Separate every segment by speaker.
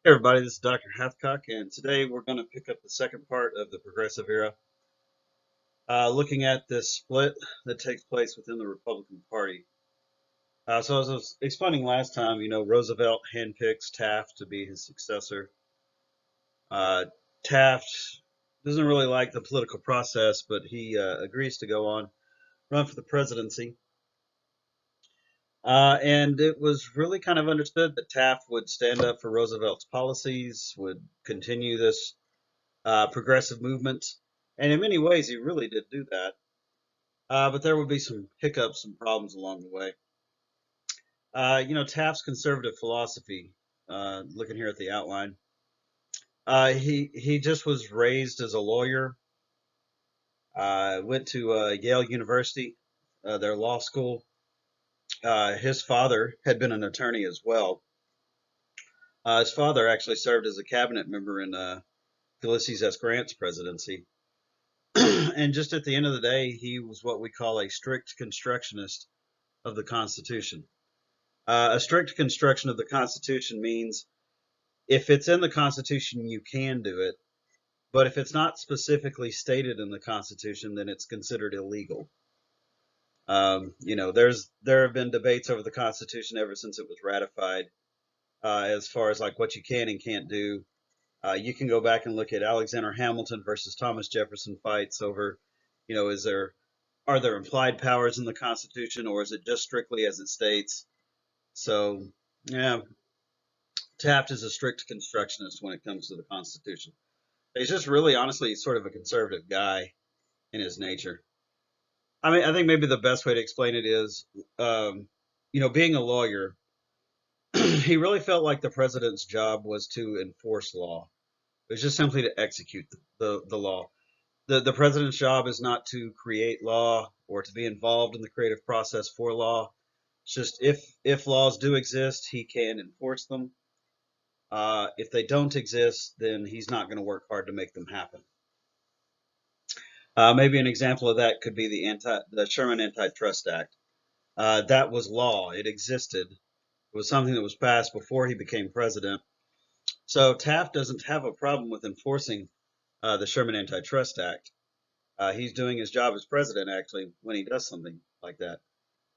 Speaker 1: Hey everybody, this is Dr. Hathcock, and today we're going to pick up the second part of the Progressive Era, looking at this split that takes place within the Republican Party. So as I was explaining last time, Roosevelt handpicks Taft to be his successor. Uh, Taft doesn't really like the political process, but he agrees to go on, run for the presidency. And it was really kind of understood that Taft would stand up for Roosevelt's policies, would continue this progressive movement. And in many ways, he really did do that. But there would be some hiccups and problems along the way. Taft's conservative philosophy, looking here at the outline, he just was raised as a lawyer, went to Yale University, their law school. His father had been an attorney as well. His father actually served as a cabinet member in Ulysses S. Grant's presidency. And just at the end of the day, he was what we call a strict constructionist of the Constitution. A strict construction of the Constitution means if it's in the Constitution, you can do it, but if it's not specifically stated in the Constitution, then it's considered illegal. There have been debates over the Constitution ever since it was ratified, as far as like what you can and can't do. You can go back and look at Alexander Hamilton versus Thomas Jefferson fights over, are there implied powers in the Constitution, or is it just strictly as it states? So, yeah, Taft is a strict constructionist when it comes to the Constitution. He's just really, honestly, sort of a conservative guy in his nature. I mean, I think maybe the best way to explain it is, being a lawyer, he really felt like the president's job was to enforce law. It was just simply to execute the law. The president's job is not to create law or to be involved in the creative process for law. It's just if laws do exist, he can enforce them. If they don't exist, then he's not going to work hard to make them happen. Maybe an example of that could be the Sherman Antitrust Act. That was law; it existed. It was something that was passed before he became president. So Taft doesn't have a problem with enforcing the Sherman Antitrust Act. He's doing his job as president actually when he does something like that.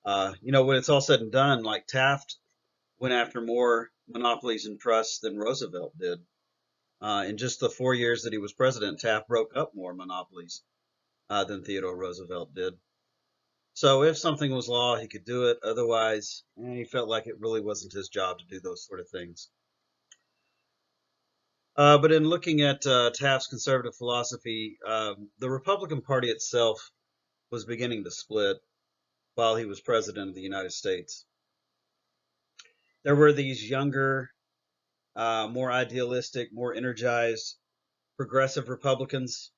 Speaker 1: When it's all said and done, like Taft went after more monopolies and trusts than Roosevelt did. In just the 4 years that he was president, Taft broke up more monopolies than Theodore Roosevelt did. So if something was law, he could do it. Otherwise, he felt like it really wasn't his job to do those sort of things. But in looking at Taft's conservative philosophy, the Republican Party itself was beginning to split while he was president of the United States. There were these younger, more idealistic, more energized, progressive Republicans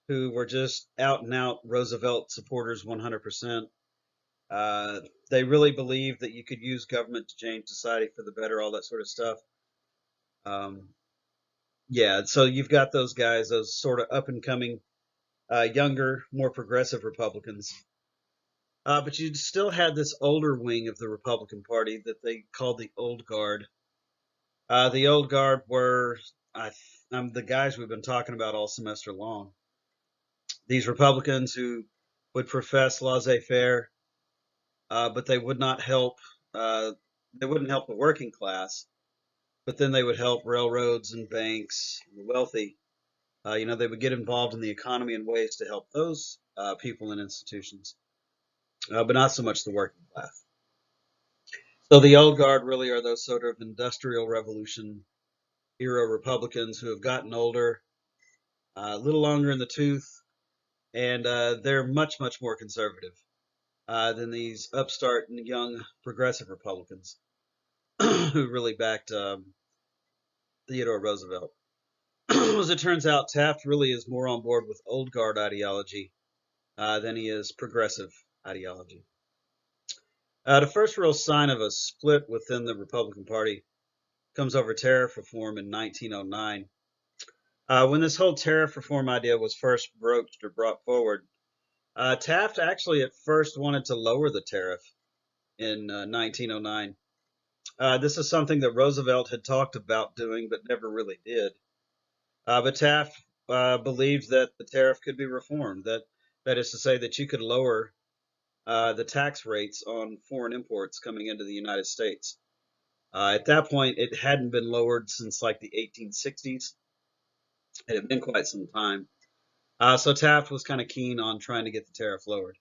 Speaker 1: who were just out and out Roosevelt supporters 100%. They really believed that you could use government to change society for the better, all that sort of stuff. Um, yeah, so you've got those guys, those sort of up and coming, younger, more progressive Republicans. But you still had this older wing of the Republican Party that they called the Old Guard. The Old Guard were the guys we've been talking about all semester long. These Republicans who would profess laissez-faire, but they would not help. They wouldn't help the working class, but then they would help railroads and banks, and the wealthy. They would get involved in the economy in ways to help those people and institutions, but not so much the working class. So the old guard really are those sort of industrial revolution era Republicans who have gotten older, a little longer in the tooth, and they're much, much more conservative than these upstart and young progressive Republicans who really backed Theodore Roosevelt. As it turns out, Taft really is more on board with old guard ideology than he is progressive ideology. The first real sign of a split within the Republican Party comes over tariff reform in 1909. When this whole tariff reform idea was first broached or brought forward, Taft actually at first wanted to lower the tariff in 1909. This is something that Roosevelt had talked about doing but never really did. But Taft believed that the tariff could be reformed. That is to say that you could lower the tax rates on foreign imports coming into the United States. At that point, it hadn't been lowered since like the 1860s. It had been quite some time. So Taft was kind of keen on trying to get the tariff lowered.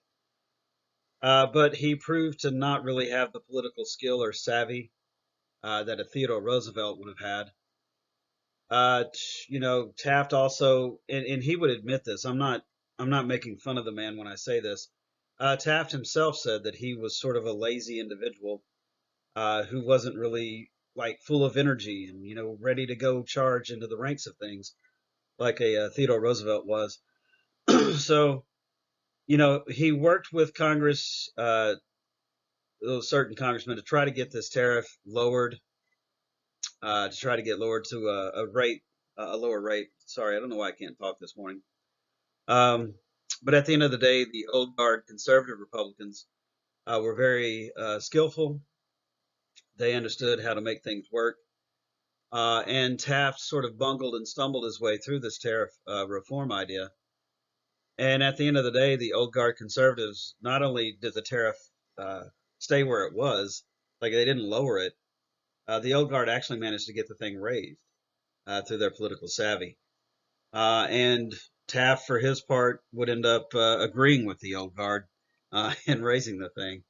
Speaker 1: But he proved to not really have the political skill or savvy that a Theodore Roosevelt would have had. Taft also, and he would admit this. I'm not making fun of the man when I say this. Taft himself said that he was sort of a lazy individual who wasn't really like full of energy and ready to go charge into the ranks of things like a Theodore Roosevelt was. So he worked with Congress, those certain congressmen, to try to get this tariff lowered, to try to get lowered to a lower rate. Sorry, I don't know why I can't talk this morning. But at the end of the day, the old guard conservative Republicans were very skillful. They understood how to make things work. And Taft sort of bungled and stumbled his way through this tariff reform idea. And at the end of the day, the old guard conservatives, not only did the tariff uh, stay where it was, like they didn't lower it, the old guard actually managed to get the thing raised through their political savvy. And Taft, for his part, would end up agreeing with the old guard and raising the thing.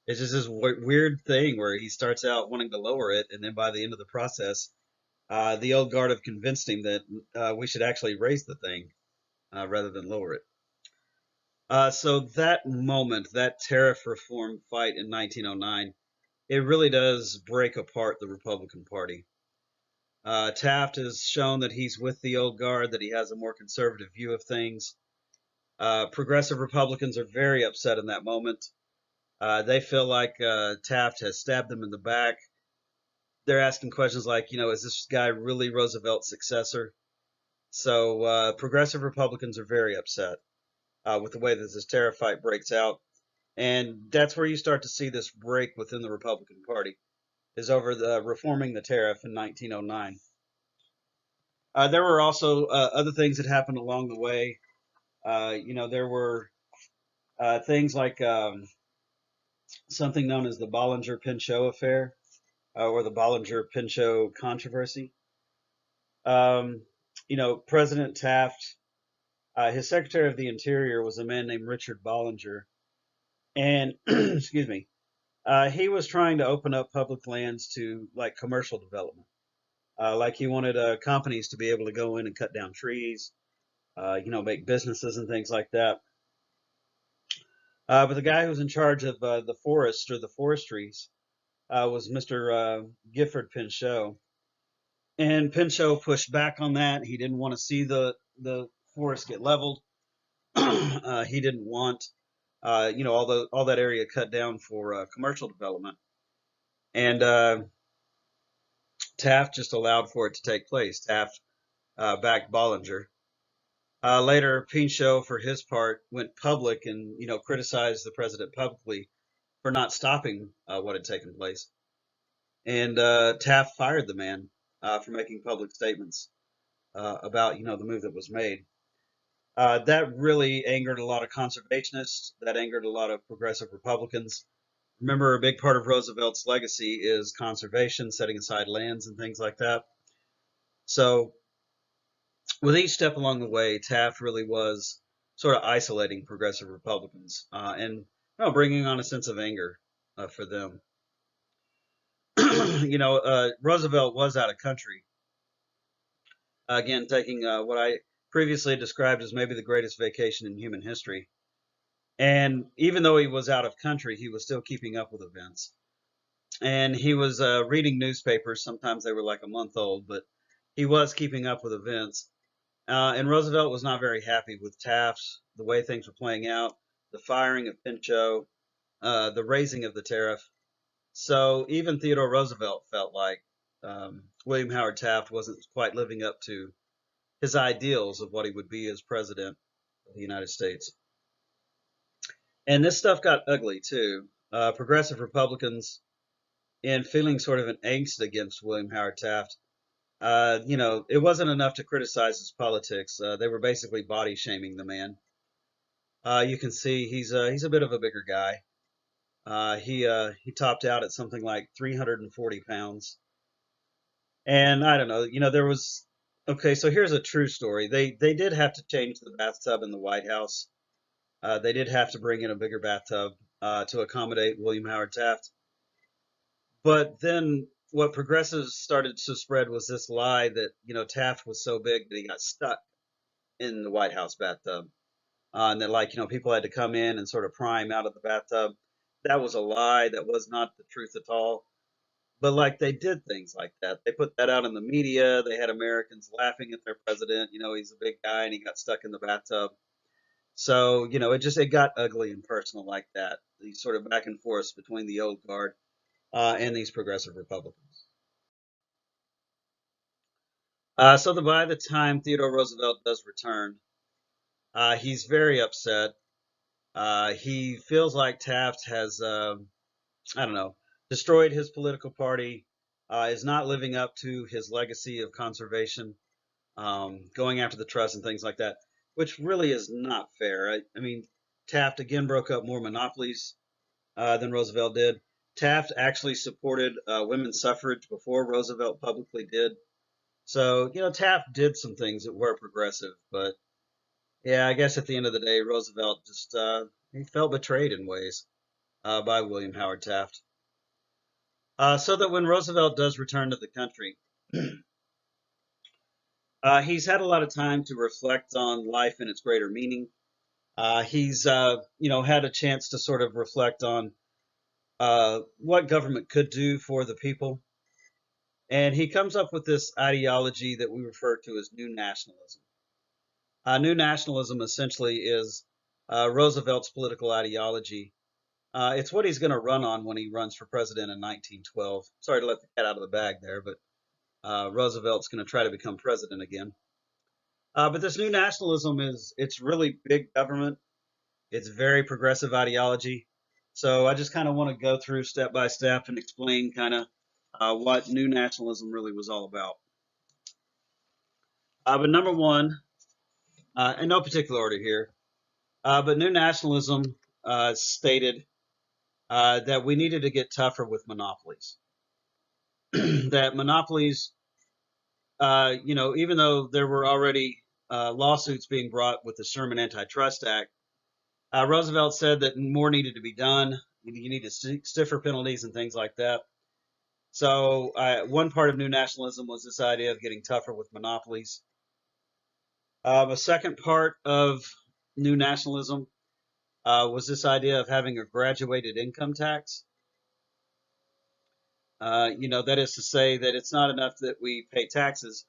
Speaker 1: It's just this weird thing where he starts out wanting to lower it, and then by the end of the process, the old guard have convinced him that we should actually raise the thing rather than lower it. So that moment, that tariff reform fight in 1909, it really does break apart the Republican Party. Taft has shown that he's with the old guard, that he has a more conservative view of things. Progressive Republicans are very upset in that moment. They feel like Taft has stabbed them in the back. They're asking questions like, is this guy really Roosevelt's successor? So progressive Republicans are very upset with the way that this tariff fight breaks out. And that's where you start to see this break within the Republican Party, is over the reforming the tariff in 1909. There were also other things that happened along the way. There were things like something known as the Bollinger-Pinchot affair, or the Bollinger-Pinchot controversy. Um, President Taft, his Secretary of the Interior was a man named Richard Bollinger, and excuse me, he was trying to open up public lands to like commercial development. Like he wanted companies to be able to go in and cut down trees, make businesses and things like that. But the guy who was in charge of the forest or the forestries was Mr. Gifford Pinchot. And Pinchot pushed back on that. He didn't want to see the forest get leveled. He didn't want, all that area cut down for commercial development. And Taft just allowed for it to take place. Taft backed Bollinger. Later, Pinchot, for his part, went public and criticized the president publicly for not stopping what had taken place. And Taft fired the man for making public statements about the move that was made. That really angered a lot of conservationists. That angered a lot of progressive Republicans. Remember, a big part of Roosevelt's legacy is conservation, setting aside lands and things like that. So, with each step along the way, Taft really was sort of isolating progressive Republicans and bringing on a sense of anger for them. Roosevelt was out of country. Again, taking what I previously described as maybe the greatest vacation in human history. And even though he was out of country, he was still keeping up with events. And he was reading newspapers. Sometimes they were like a month old, but he was keeping up with events. And Roosevelt was not very happy with Taft, the way things were playing out, the firing of Pinchot, the raising of the tariff. So even Theodore Roosevelt felt like William Howard Taft wasn't quite living up to his ideals of what he would be as president of the United States. And this stuff got ugly too. Progressive Republicans and feeling sort of an angst against William Howard Taft. It wasn't enough to criticize his politics. They were basically body shaming the man. You can see he's a bit of a bigger guy. He topped out at something like 340 pounds. And I don't know, there was okay. So here's a true story. They did have to change the bathtub in the White House. They did have to bring in a bigger bathtub to accommodate William Howard Taft. But then what progressives started to spread was this lie that Taft was so big that he got stuck in the White House bathtub, and that people had to come in and sort of pry him out of the bathtub. That was a lie. That was not the truth at all. But they did things like that. They put that out in the media. They had Americans laughing at their president. He's a big guy and he got stuck in the bathtub. So it got ugly and personal like that. These sort of back and forth between the old guard and these progressive Republicans. By the time Theodore Roosevelt does return, he's very upset. He feels like Taft has, I don't know, destroyed his political party, is not living up to his legacy of conservation, going after the trust and things like that, which really is not fair. I mean, Taft again broke up more monopolies than Roosevelt did. Taft actually supported women's suffrage before Roosevelt publicly did. So, Taft did some things that were progressive, but yeah, I guess at the end of the day, Roosevelt just he felt betrayed in ways by William Howard Taft. So that when Roosevelt does return to the country, he's had a lot of time to reflect on life and its greater meaning. He's had a chance to sort of reflect on what government could do for the people. And he comes up with this ideology that we refer to as New Nationalism. New Nationalism essentially is Roosevelt's political ideology. It's what he's going to run on when he runs for president in 1912. Sorry to let the cat out of the bag there, but Roosevelt's going to try to become president again. But this New Nationalism it's really big government. It's very progressive ideology. So I just kind of want to go through step by step and explain kind of what New Nationalism really was all about. But number one, in no particular order here, but New Nationalism stated that we needed to get tougher with monopolies. That monopolies, even though there were already lawsuits being brought with the Sherman Antitrust Act, Roosevelt said that more needed to be done. You needed stiffer penalties and things like that. So one part of New Nationalism was this idea of getting tougher with monopolies. A second part of New Nationalism was this idea of having a graduated income tax. That is to say that it's not enough that we pay taxes.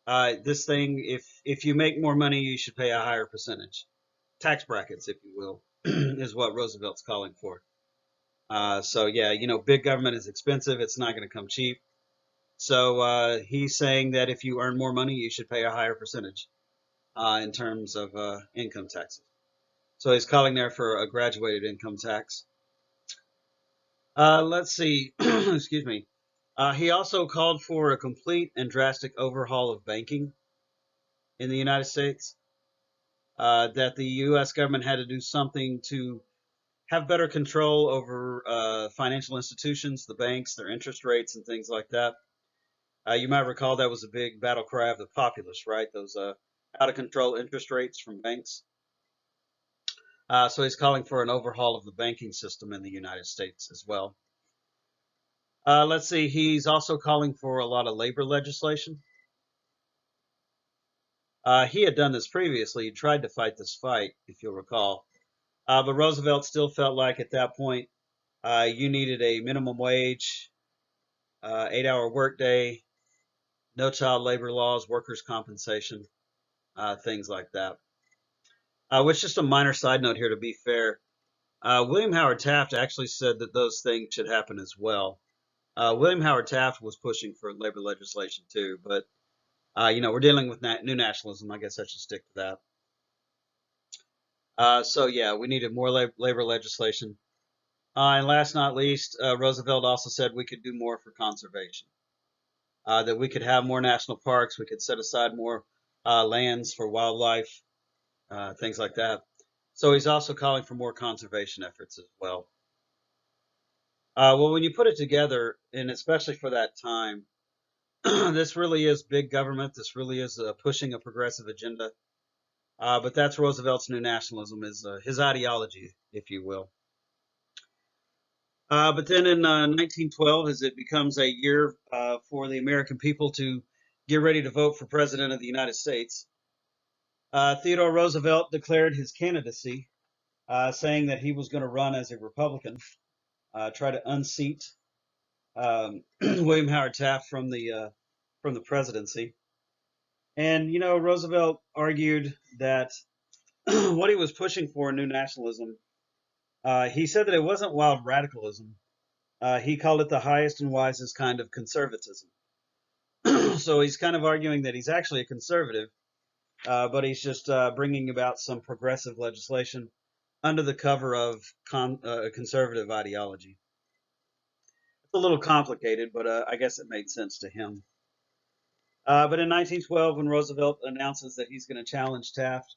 Speaker 1: This thing, if you make more money, you should pay a higher percentage. Tax brackets, if you will, is what Roosevelt's calling for. So yeah, big government is expensive. It's not going to come cheap. So he's saying that if you earn more money, you should pay a higher percentage in terms of income taxes. So he's calling there for a graduated income tax. Let's see. Excuse me. He also called for a complete and drastic overhaul of banking in the United States. That the U.S. government had to do something to have better control over financial institutions, the banks, their interest rates, and things like that. You might recall that was a big battle cry of the populace, right? Those out of control interest rates from banks. So he's calling for an overhaul of the banking system in the United States as well. Let's see, he's also calling for a lot of labor legislation. He had done this previously. He tried to fight this fight, if you'll recall. But Roosevelt still felt like at that point you needed a minimum wage, 8-hour workday, no child labor laws, workers' compensation, things like that. Which, just a minor side note here to be fair, William Howard Taft actually said that those things should happen as well. William Howard Taft was pushing for labor legislation too, but we're dealing with New Nationalism. I guess I should stick to that. So yeah, we needed more labor legislation. And last not least, Roosevelt also said we could do more for conservation, that we could have more national parks, we could set aside more lands for wildlife, things like that. So he's also calling for more conservation efforts as well. Well, when you put it together, and especially for that time, this really is big government. This really is pushing a progressive agenda. But that's Roosevelt's new nationalism, is his ideology, if you will. But then in 1912, as it becomes a year for the American people to get ready to vote for President of the United States, Theodore Roosevelt declared his candidacy, saying that he was going to run as a Republican, try to unseat William Howard Taft from the presidency. And Roosevelt argued that what he was pushing for in new nationalism, he said that it wasn't wild radicalism. He called it the highest and wisest kind of conservatism. So he's kind of arguing that he's actually a conservative, but he's just bringing about some progressive legislation under the cover of conservative ideology. It's a little complicated, but I guess it made sense to him. But in 1912, when Roosevelt announces that he's going to challenge Taft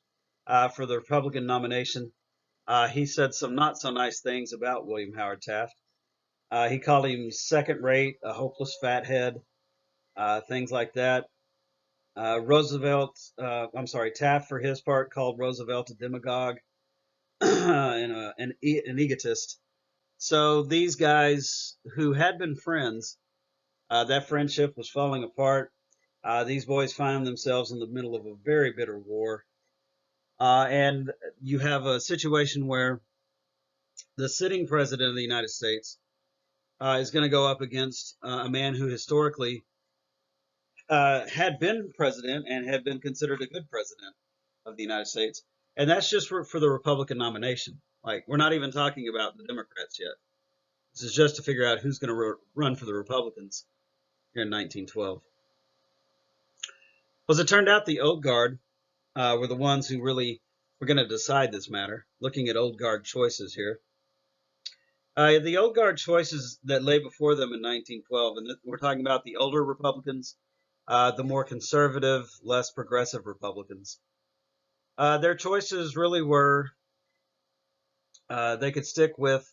Speaker 1: for the Republican nomination, he said some not so nice things about William Howard Taft. He called him second rate, a hopeless fathead, things like that. Taft, for his part, called Roosevelt a demagogue and an egotist. So these guys who had been friends, that friendship was falling apart. These boys find themselves in the middle of a very bitter war. And you have a situation where the sitting president of the United States is going to go up against a man who historically had been president and had been considered a good president of the United States. And that's just for the Republican nomination. Like, we're not even talking about the Democrats yet. This is just to figure out who's going to run for the Republicans here in 1912. Well, as it turned out, the old guard were the ones who really were going to decide this matter. Looking at old guard choices here. The old guard choices that lay before them in 1912, and we're talking about the older Republicans, the more conservative, less progressive Republicans. Their choices really were they could stick with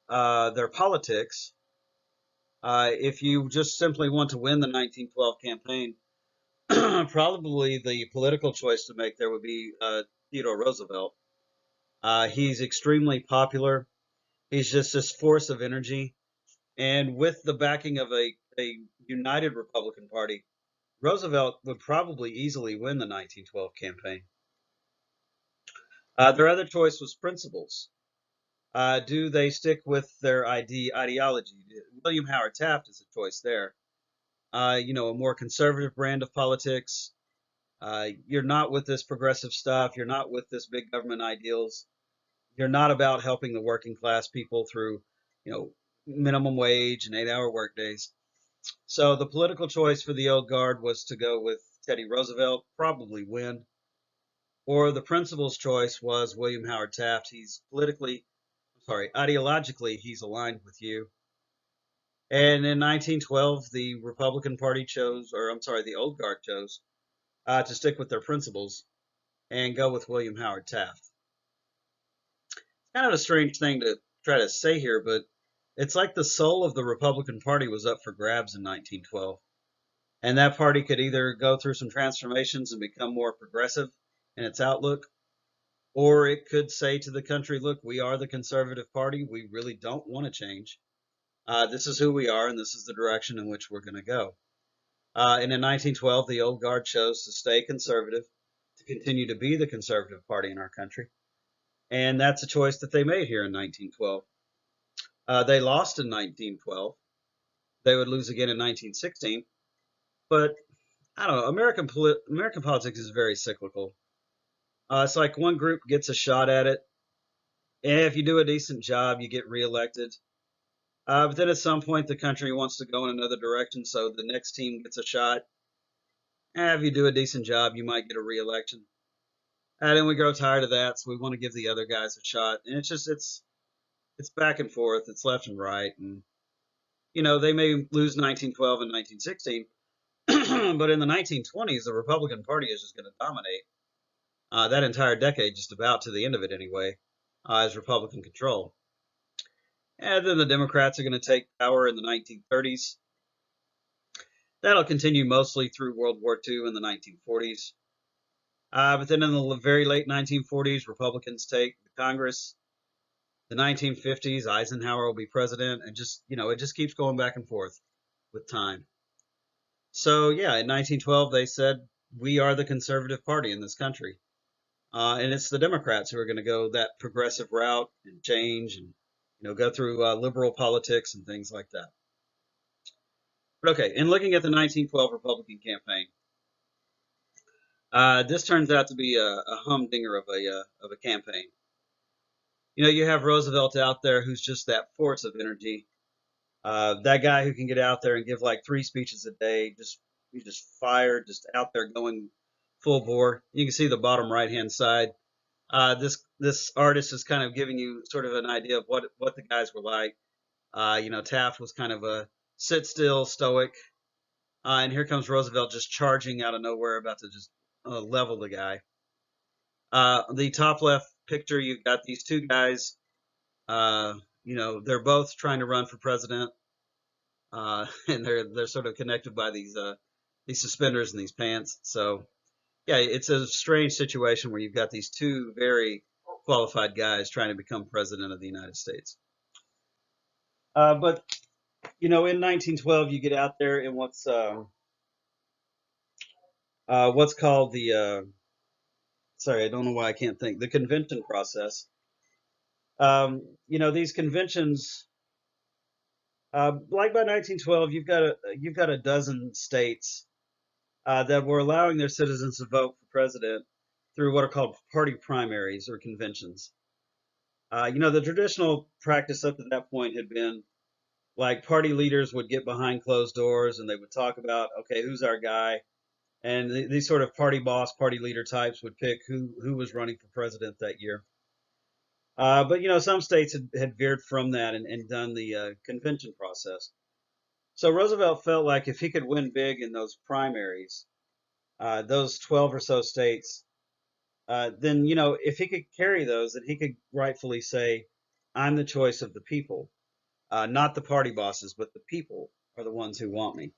Speaker 1: their politics. If you just simply want to win the 1912 campaign, probably the political choice to make there would be Theodore Roosevelt. He's extremely popular. He's just this force of energy. And with the backing of a united Republican Party, Roosevelt would probably easily win the 1912 campaign. Their other choice was principles. Do they stick with their ideology? William Howard Taft is a choice there. A more conservative brand of politics. You're not with this progressive stuff. You're not with this big government ideals. You're not about helping the working class people through, minimum wage and 8-hour workdays. So the political choice for the old guard was to go with Teddy Roosevelt, probably win. Or the principal's choice was William Howard Taft. He's ideologically, he's aligned with you. And in 1912, the Republican Party chose, or I'm sorry, the old guard chose to stick with their principles and go with William Howard Taft. It's kind of a strange thing to try to say here, but it's like the soul of the Republican Party was up for grabs in 1912. And that party could either go through some transformations and become more progressive in its outlook, or it could say to the country, look, we are the conservative party. We really don't want to change. This is who we are, and this is the direction in which we're going to go. And in 1912, the old guard chose to stay conservative, to continue to be the conservative party in our country. And that's a choice that they made here in 1912. They lost in 1912. They would lose again in 1916. But I don't know. American politics is very cyclical. It's like one group gets a shot at it, and if you do a decent job, you get reelected. But then at some point, the country wants to go in another direction, so the next team gets a shot. If you do a decent job, you might get a reelection. And then we grow tired of that, so we want to give the other guys a shot. And it's it's back and forth, it's left and right, and they may lose 1912 and 1916, but in the 1920s, the Republican Party is just going to dominate that entire decade, just about to the end of it anyway, as Republican control. And then the Democrats are going to take power in the 1930s. That'll continue mostly through World War II in the 1940s. But then in the very late 1940s, Republicans take Congress. The 1950s, Eisenhower will be president, and it just keeps going back and forth with time. So yeah, in 1912 they said we are the conservative party in this country, and it's the Democrats who are going to go that progressive route and change, and go through liberal politics and things like that. But okay, in looking at the 1912 Republican campaign, this turns out to be a humdinger of a campaign. You have Roosevelt out there who's just that force of energy. That guy who can get out there and give like 3 speeches a day, he's just fired, just out there going full bore. You can see the bottom right hand side. This artist is kind of giving you sort of an idea of what the guys were like. Taft was kind of a sit still, stoic, and here comes Roosevelt just charging out of nowhere, about to just level the guy. The top left picture, you've got these two guys. They're both trying to run for president, and they're sort of connected by these suspenders and these pants. So yeah, it's a strange situation where you've got these two very qualified guys trying to become president of the United States. But in 1912, you get out there in what's called the sorry, I don't know why I can't think, the convention process. These conventions, like by 1912, you've got a dozen states that were allowing their citizens to vote for president through what are called party primaries or conventions. The traditional practice up to that point had been like party leaders would get behind closed doors and they would talk about, okay, who's our guy? And these sort of party boss, party leader types would pick who was running for president that year. But some states had veered from that and done the convention process. So Roosevelt felt like if he could win big in those primaries, those 12 or so states, then if he could carry those, then he could rightfully say, "I'm the choice of the people, not the party bosses, but the people are the ones who want me."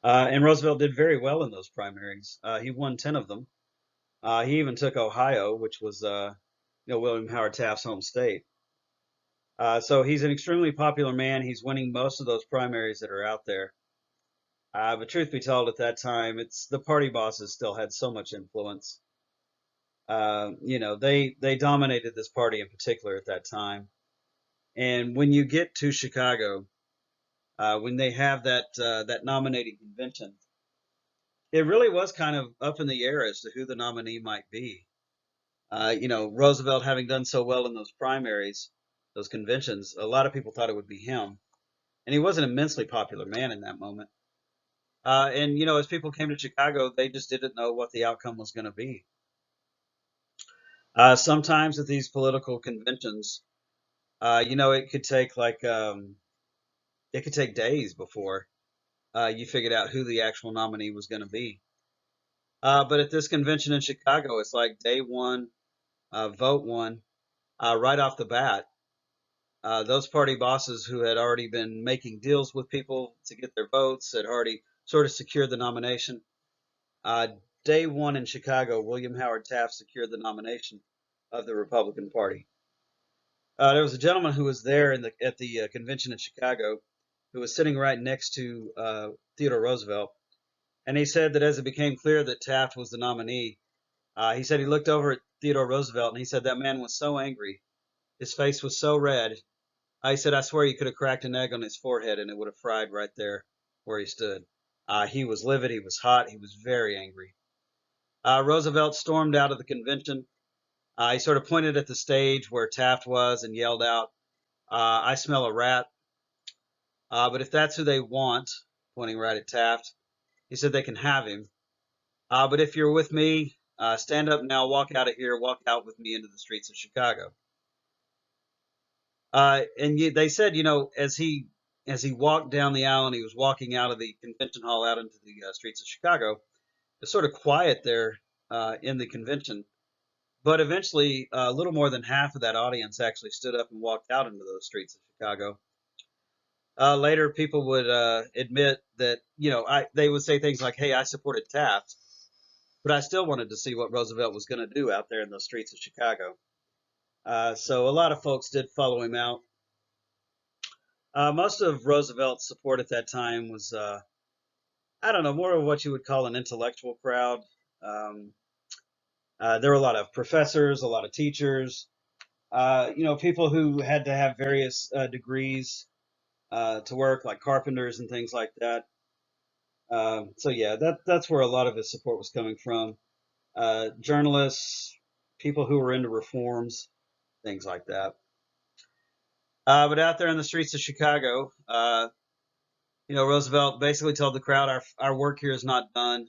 Speaker 1: And Roosevelt did very well in those primaries. He won 10 of them. He even took Ohio, which was William Howard Taft's home state. So he's an extremely popular man. He's winning most of those primaries that are out there. But truth be told, at that time, it's the party bosses still had so much influence. They dominated this party in particular at that time. And when you get to Chicago, when they have that nominating convention, it really was kind of up in the air as to who the nominee might be. Roosevelt having done so well in those primaries, those conventions, a lot of people thought it would be him. And he was an immensely popular man in that moment. And as people came to Chicago, they just didn't know what the outcome was going to be. Sometimes at these political conventions, it could take it could take days before you figured out who the actual nominee was going to be. But at this convention in Chicago, it's like day one, vote one, right off the bat. Those party bosses who had already been making deals with people to get their votes had already sort of secured the nomination. Day one in Chicago, William Howard Taft secured the nomination of the Republican Party. There was a gentleman who was there at the convention in Chicago who was sitting right next to Theodore Roosevelt. And he said that as it became clear that Taft was the nominee, he said he looked over at Theodore Roosevelt and he said that man was so angry. His face was so red. He said, I swear you could have cracked an egg on his forehead and it would have fried right there where he stood. He was livid. He was hot. He was very angry. Roosevelt stormed out of the convention. He sort of pointed at the stage where Taft was and yelled out, I smell a rat. But if that's who they want, pointing right at Taft, he said they can have him. But if you're with me, stand up now, walk out of here, walk out with me into the streets of Chicago. They said, as he walked down the aisle and he was walking out of the convention hall out into the streets of Chicago, it was sort of quiet there in the convention. But eventually, a little more than half of that audience actually stood up and walked out into those streets of Chicago. Later, people would admit that, they would say things like, "Hey, I supported Taft, but I still wanted to see what Roosevelt was going to do out there in the streets of Chicago." So a lot of folks did follow him out. Most of Roosevelt's support at that time was, I don't know, more of what you would call an intellectual crowd. Um, there were a lot of professors, a lot of teachers, people who had to have various degrees to work, like carpenters and things like that. So yeah, that's where a lot of his support was coming from. Journalists, people who were into reforms, things like that. But out there in the streets of Chicago, Roosevelt basically told the crowd, our work here is not done.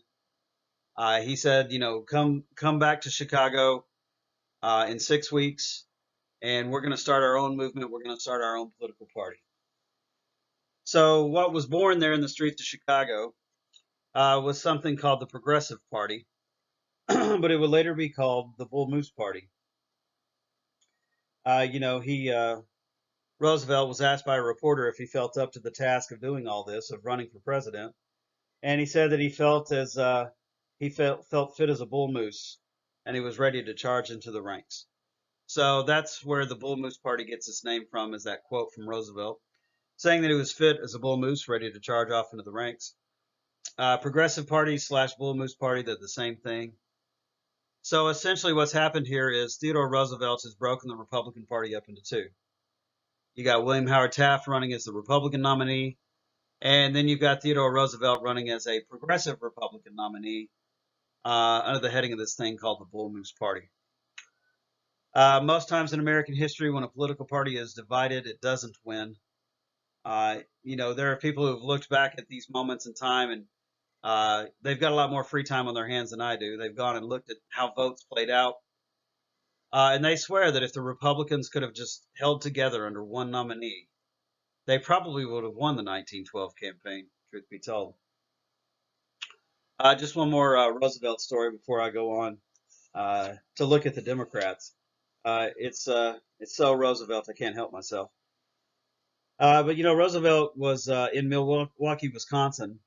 Speaker 1: He said, come back to Chicago in 6 weeks, and we're going to start our own movement. We're going to start our own political party. So what was born there in the streets of Chicago was something called the Progressive Party, but it would later be called the Bull Moose Party. He Roosevelt was asked by a reporter if he felt up to the task of doing all this, of running for president, and he said that he felt fit as a bull moose, and he was ready to charge into the ranks. So that's where the Bull Moose Party gets its name from, is that quote from Roosevelt, saying that he was fit as a bull moose, ready to charge off into the ranks. Progressive Party / Bull Moose Party, they're the same thing. So essentially what's happened here is Theodore Roosevelt has broken the Republican Party up into two. You got William Howard Taft running as the Republican nominee, and then you've got Theodore Roosevelt running as a progressive Republican nominee under the heading of this thing called the Bull Moose Party. Most times in American history, when a political party is divided, it doesn't win. There are people who have looked back at these moments in time, and they've got a lot more free time on their hands than I do. They've gone and looked at how votes played out, and they swear that if the Republicans could have just held together under one nominee, they probably would have won the 1912 campaign, truth be told. Just one more Roosevelt story before I go on to look at the Democrats. It's so Roosevelt, I can't help myself. But Roosevelt was in Milwaukee, Wisconsin.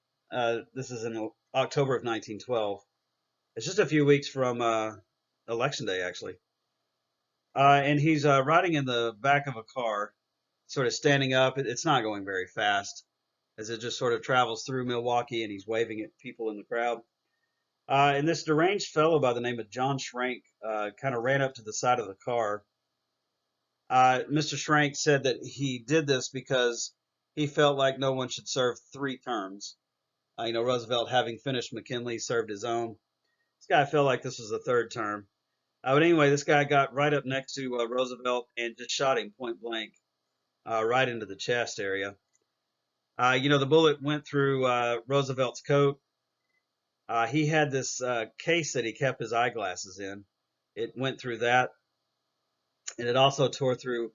Speaker 1: This is in October of 1912. It's just a few weeks from Election Day, actually. And he's riding in the back of a car, sort of standing up. It's not going very fast as it just sort of travels through Milwaukee, and he's waving at people in the crowd. And this deranged fellow by the name of John Schrank kind of ran up to the side of the car. Mr. Schrank said that he did this because he felt like no one should serve 3 terms. Roosevelt, having finished McKinley, served his own. This guy felt like this was the 3rd term. But anyway, this guy got right up next to Roosevelt and just shot him point blank, right into the chest area. The bullet went through Roosevelt's coat. He had this case that he kept his eyeglasses in. It went through that, and it also tore through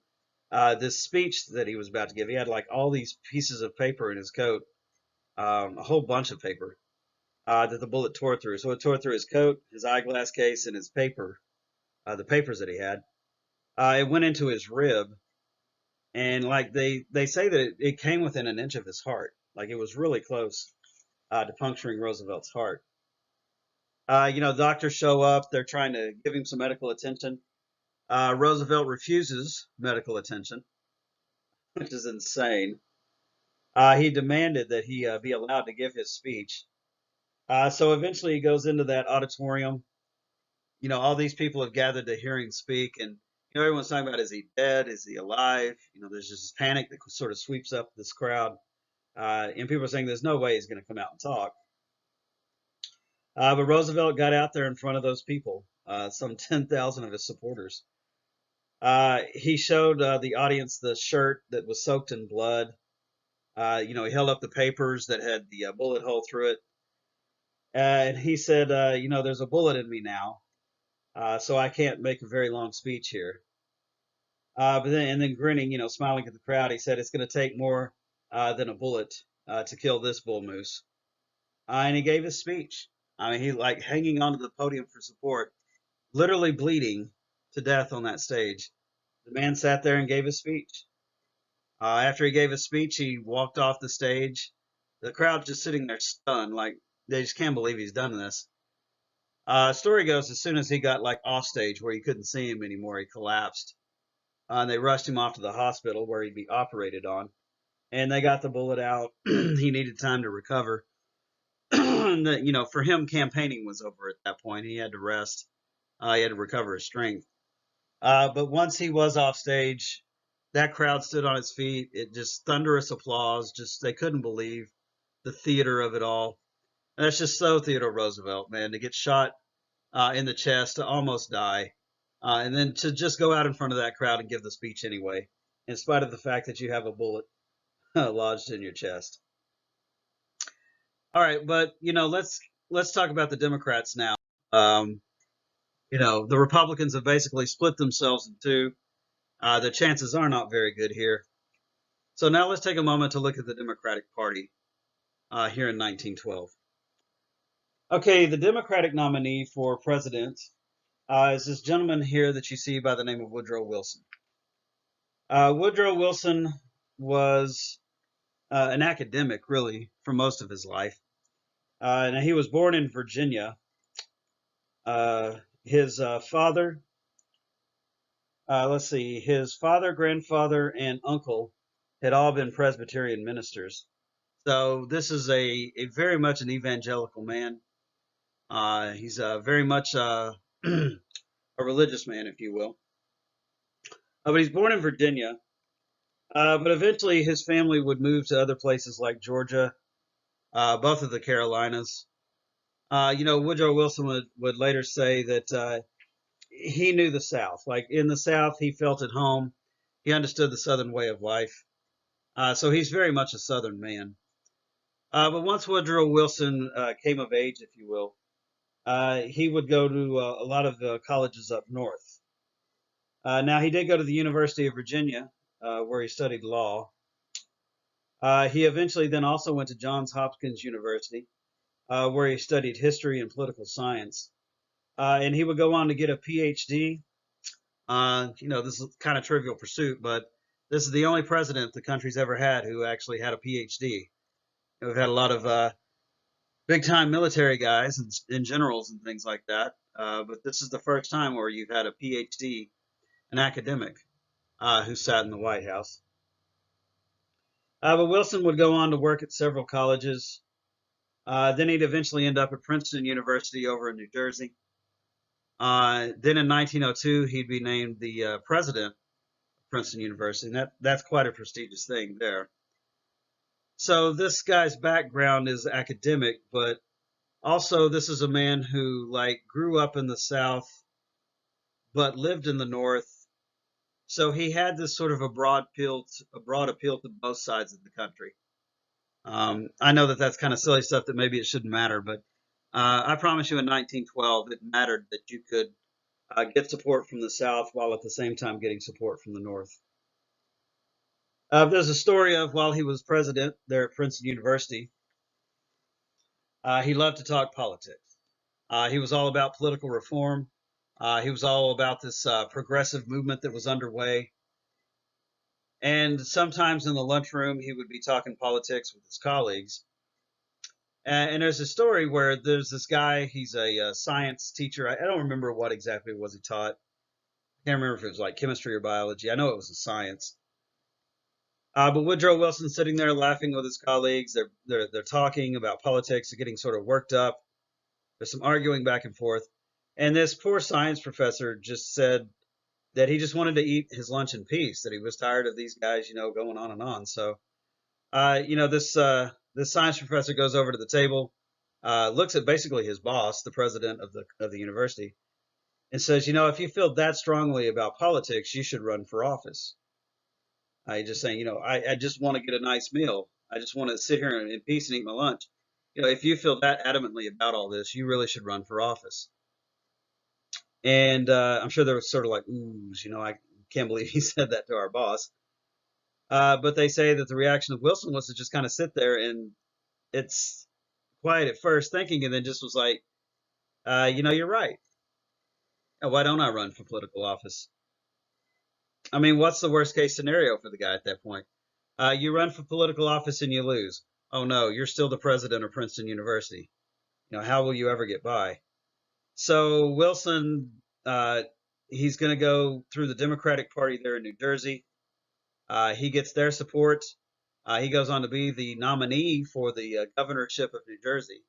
Speaker 1: this speech that he was about to give. He had like all these pieces of paper in his coat, a whole bunch of paper that the bullet tore through. So it tore through his coat, his eyeglass case, and his paper, the papers that he had. It went into his rib, and like they say that it came within an inch of his heart. Like it was really close to puncturing Roosevelt's heart. Doctors show up. They're trying to give him some medical attention. Roosevelt refuses medical attention, which is insane. He demanded that he be allowed to give his speech. So eventually he goes into that auditorium. All these people have gathered to hear him speak, and everyone's talking about, is he dead? Is he alive? There's just this panic that sort of sweeps up this crowd, and people are saying there's no way he's going to come out and talk. But Roosevelt got out there in front of those people, some 10,000 of his supporters. He showed the audience the shirt that was soaked in blood. He held up the papers that had the bullet hole through it. And he said, there's a bullet in me now, so I can't make a very long speech here. But then grinning, smiling at the crowd, he said, "It's going to take more than a bullet to kill this bull moose." And he gave his speech. I mean, he like hanging onto the podium for support, literally bleeding to death on that stage. The man sat there and gave his speech. After he gave his speech, he walked off the stage. The crowd just sitting there stunned, like they just can't believe he's done this. Story goes, as soon as he got like off stage where you couldn't see him anymore, he collapsed. And they rushed him off to the hospital where he'd be operated on. And they got the bullet out. He needed time to recover. For him, campaigning was over at that point. He had to rest. He had to recover his strength. But once he was off stage, that crowd stood on its feet. It just thunderous applause. Just they couldn't believe the theater of it all. And that's just so Theodore Roosevelt, man, to get shot in the chest, to almost die, and then to just go out in front of that crowd and give the speech anyway, in spite of the fact that you have a bullet lodged in your chest. All right, but let's talk about the Democrats now. Um, the Republicans have basically split themselves in two. The chances are not very good here. So now let's take a moment to look at the Democratic Party here in 1912. Okay, the Democratic nominee for president is this gentleman here that you see by the name of Woodrow Wilson. Woodrow Wilson was an academic, really, for most of his life. And he was born in Virginia. His father, his father, grandfather, and uncle had all been Presbyterian ministers. So this is a very much an evangelical man. He's very much a religious man, if you will. But he's born in Virginia. But eventually his family would move to other places like Georgia, both of the Carolinas. Woodrow Wilson would later say that he knew the South. Like in the South, he felt at home. He understood the Southern way of life. So he's very much a Southern man. But once Woodrow Wilson came of age, if you will, he would go to a lot of the colleges up north. Now, he did go to the University of Virginia, where he studied law. He eventually then also went to Johns Hopkins University, where he studied history and political science. And he would go on to get a PhD. This is kind of trivial pursuit, but this is the only president the country's ever had who actually had a PhD. We've had a lot of big time military guys and generals and things like that. But this is the first time where you've had a PhD, an academic, who sat in the White House. But Wilson would go on to work at several colleges. Then he'd eventually end up at Princeton University over in New Jersey. Then in 1902, he'd be named the president of Princeton University, and that's quite a prestigious thing there. So this guy's background is academic, but also this is a man who grew up in the South, but lived in the North. So he had this sort of a broad appeal to both sides of the country. I know that that's kind of silly stuff that maybe it shouldn't matter, but I promise you in 1912 it mattered that you could get support from the South while at the same time getting support from the North. There's a story of while he was president there at Princeton University, he loved to talk politics. He was all about political reform. He was all about this progressive movement that was underway. And sometimes in the lunchroom, he would be talking politics with his colleagues. And there's a story where there's this guy, he's a science teacher. I don't remember what exactly it was he taught. I can't remember if it was like chemistry or biology. I know it was a science. But Woodrow Wilson sitting there laughing with his colleagues. They're talking about politics. They're getting sort of worked up. There's some arguing back and forth. And this poor science professor just said that he just wanted to eat his lunch in peace, that he was tired of these guys, going on and on. So, this science professor goes over to the table, looks at basically his boss, the president of the university, and says, if you feel that strongly about politics, you should run for office. He's just saying, I just want to get a nice meal. I just want to sit here in peace and eat my lunch. If you feel that adamantly about all this, you really should run for office. And I'm sure there was sort of like oohs, can't believe he said that to our boss. But they say that the reaction of Wilson was to just kind of sit there and it's quiet at first thinking, and then just was like, you're right. Why don't I run for political office? I mean, what's the worst case scenario for the guy at that point? You run for political office and you lose. Oh no, you're still the president of Princeton University. How will you ever get by? So Wilson, he's going to go through the Democratic Party there in New Jersey. He gets their support. He goes on to be the nominee for the governorship of New Jersey.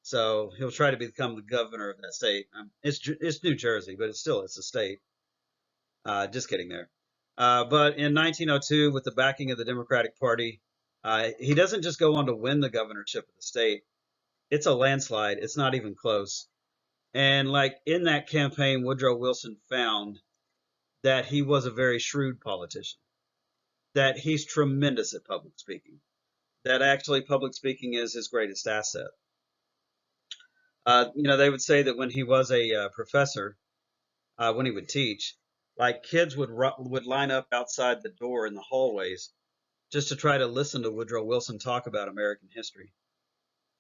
Speaker 1: So he'll try to become the governor of that state. It's New Jersey, but it's a state. Just kidding there. But in 1902, with the backing of the Democratic Party, he doesn't just go on to win the governorship of the state. It's a landslide. It's not even close. And like in that campaign, Woodrow Wilson found that he was a very shrewd politician, that he's tremendous at public speaking, that actually public speaking is his greatest asset. They would say that when he was a professor, when he would teach, like kids would line up outside the door in the hallways just to try to listen to Woodrow Wilson talk about American history.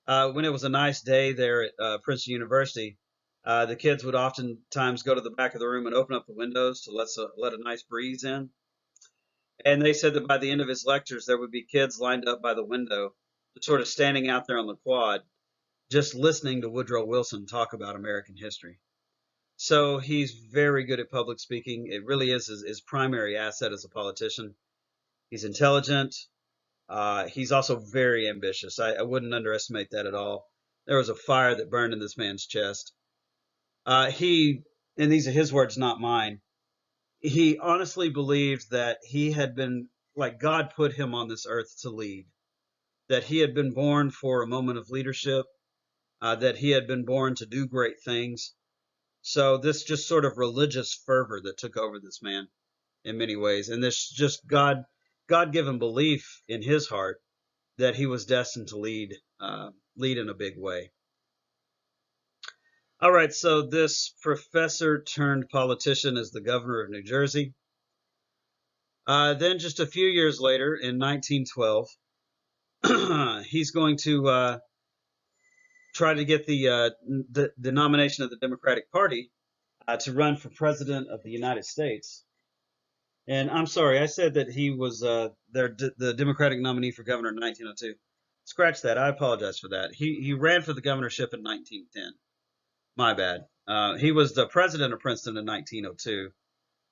Speaker 1: When it was a nice day there at Princeton University, the kids would oftentimes go to the back of the room and open up the windows to let a nice breeze in. And they said that by the end of his lectures, there would be kids lined up by the window, sort of standing out there on the quad, just listening to Woodrow Wilson talk about American history. So he's very good at public speaking. It really is his primary asset as a politician. He's intelligent. He's also very ambitious. I wouldn't underestimate that at all. There was a fire that burned in this man's chest. And these are his words, not mine. He honestly believed that he had been, like God put him on this earth to lead, that he had been born for a moment of leadership, that he had been born to do great things. So this just sort of religious fervor that took over this man in many ways, and this just God-given belief in his heart that he was destined to lead in a big way. All right, so this professor turned politician is the governor of New Jersey. Then just a few years later, in 1912, he's going to try to get the nomination of the Democratic Party to run for president of the United States. And I'm sorry, I said that he was the Democratic nominee for governor in 1902. Scratch that. I apologize for that. He ran for the governorship in 1910. My bad. He was the president of Princeton in 1902,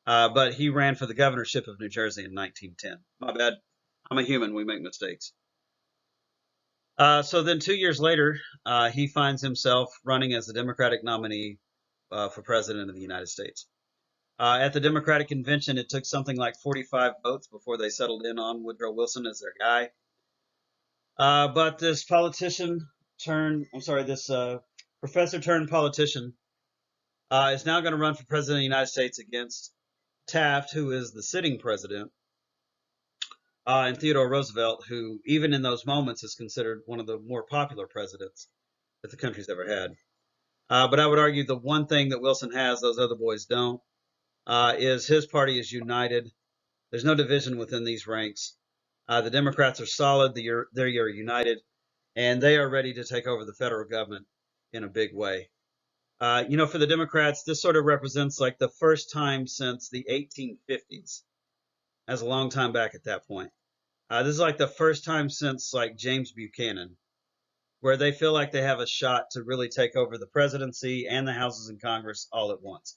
Speaker 1: but he ran for the governorship of New Jersey in 1910. My bad. I'm a human. We make mistakes. So then 2 years later, he finds himself running as the Democratic nominee for president of the United States. At the Democratic convention, it took something like 45 votes before they settled in on Woodrow Wilson as their guy. But this professor turned politician is now going to run for president of the United States against Taft, who is the sitting president, and Theodore Roosevelt, who even in those moments is considered one of the more popular presidents that the country's ever had. But I would argue the one thing that Wilson has, those other boys don't, is his party is united. There's no division within these ranks. The Democrats are solid. They're united, and they are ready to take over the federal government in a big way. For the Democrats, this sort of represents like the first time since the 1850s. That's a long time back at that point. This is like the first time since like James Buchanan, where they feel like they have a shot to really take over the presidency and the houses in Congress all at once.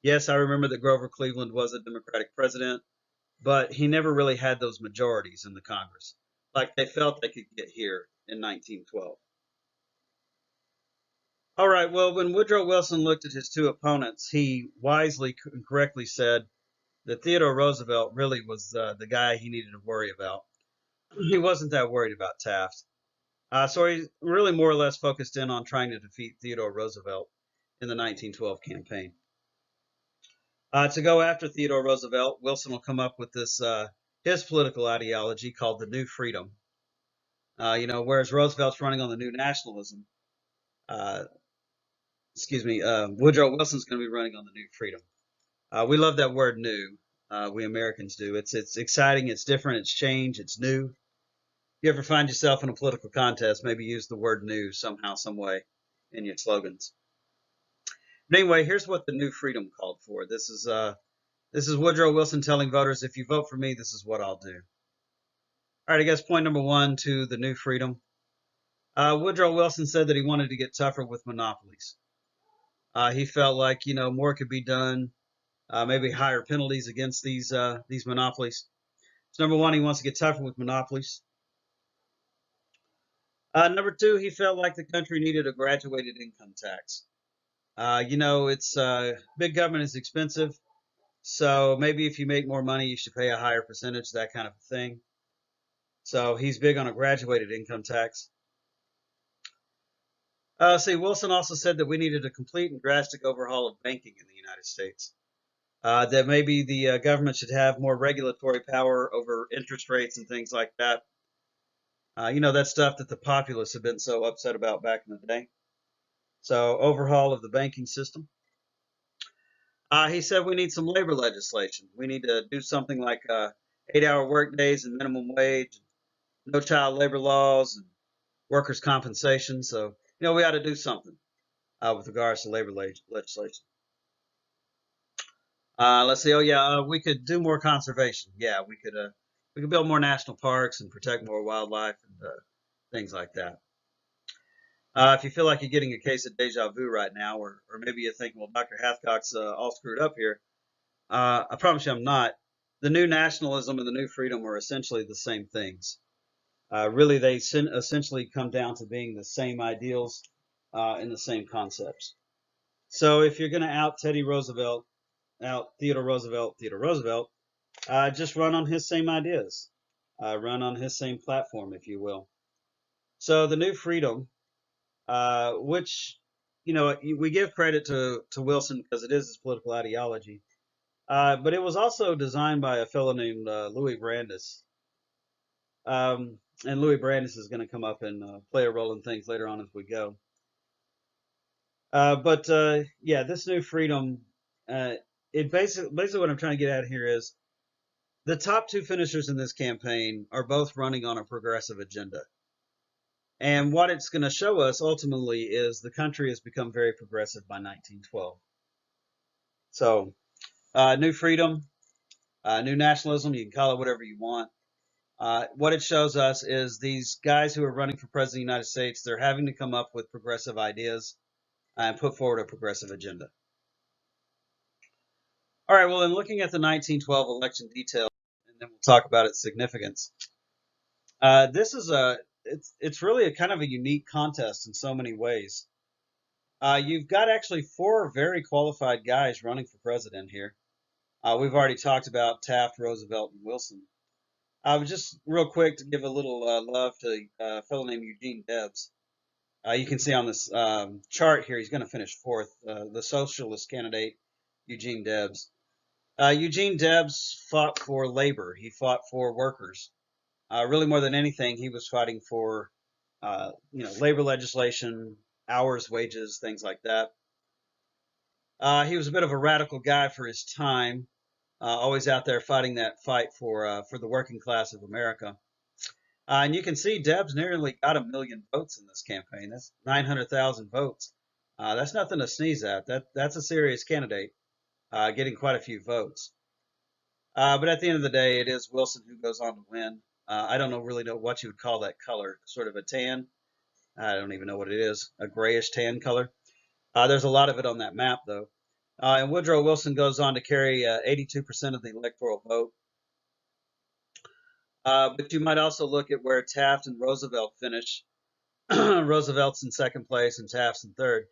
Speaker 1: Yes, I remember that Grover Cleveland was a Democratic president, but he never really had those majorities in the Congress, like they felt they could get here in 1912. All right, well, when Woodrow Wilson looked at his two opponents, he wisely and correctly said that Theodore Roosevelt really was the guy he needed to worry about. He wasn't that worried about Taft. So he really more or less focused in on trying to defeat Theodore Roosevelt in the 1912 campaign. To go after Theodore Roosevelt, Wilson will come up with this his political ideology called the New Freedom. Whereas Roosevelt's running on the New Nationalism, Woodrow Wilson's going to be running on the New Freedom. We love that word "new." We Americans do. It's exciting. It's different. It's change. It's new. You ever find yourself in a political contest, maybe use the word new somehow, some way in your slogans. But anyway, here's what the new freedom called for. This is Woodrow Wilson telling voters, if you vote for me, this is what I'll do. All right, I guess point number one to the new freedom. Woodrow Wilson said that he wanted to get tougher with monopolies. He felt like more could be done, maybe higher penalties against these monopolies. So number one, he wants to get tougher with monopolies. Number two, he felt like the country needed a graduated income tax. It's big government is expensive, so maybe if you make more money, you should pay a higher percentage, that kind of thing. So he's big on a graduated income tax. See, Wilson also said that we needed a complete and drastic overhaul of banking in the United States. That maybe the government should have more regulatory power over interest rates and things like that. That stuff that the populace have been so upset about back in the day. So, overhaul of the banking system. He said we need some labor legislation. We need to do something like 8-hour work days and minimum wage, no child labor laws, and workers' compensation. So, we ought to do something with regards to labor legislation. Let's see. Oh yeah, we could do more conservation. Yeah, we could build more national parks and protect more wildlife and things like that. If you feel like you're getting a case of deja vu right now, or maybe you're thinking, well, Dr. Hathcock's all screwed up here. I promise you, I'm not. The new nationalism and the new freedom are essentially the same things. Really, they essentially come down to being the same ideals and the same concepts. So if you're going to out Teddy Roosevelt, out Theodore Roosevelt, just run on his same ideas, run on his same platform, if you will. So the new freedom, which we give credit to Wilson because it is his political ideology, but it was also designed by a fellow named Louis Brandeis. And Louis Brandeis is going to come up and play a role in things later on as we go. But yeah, this new freedom, it basically what I'm trying to get at here is the top two finishers in this campaign are both running on a progressive agenda. And what it's going to show us ultimately is the country has become very progressive by 1912. So, new freedom, new nationalism, you can call it whatever you want. What it shows us is these guys who are running for president of the United States, they're having to come up with progressive ideas and put forward a progressive agenda. All right, well, in looking at the 1912 election details, and then we'll talk about its significance. This is it's really a kind of a unique contest in so many ways. You've got actually four very qualified guys running for president here. We've already talked about Taft, Roosevelt, and Wilson. I was just real quick to give a little love to a fellow named Eugene Debs. You can see on this chart here, he's going to finish fourth, the socialist candidate, Eugene Debs. Eugene Debs fought for labor. He fought for workers. Really, more than anything, he was fighting for, labor legislation, hours, wages, things like that. He was a bit of a radical guy for his time, always out there fighting that fight for the working class of America. And you can see Debs nearly got 1 million votes in this campaign. That's 900,000 votes. That's nothing to sneeze at. That's a serious candidate, getting quite a few votes. But at the end of the day, it is Wilson who goes on to win. I don't really know what you would call that color, sort of a tan. I don't even know what it is, a grayish tan color. There's a lot of it on that map, though. And Woodrow Wilson goes on to carry 82% of the electoral vote. But you might also look at where Taft and Roosevelt finish. Roosevelt's in second place and Taft's in third.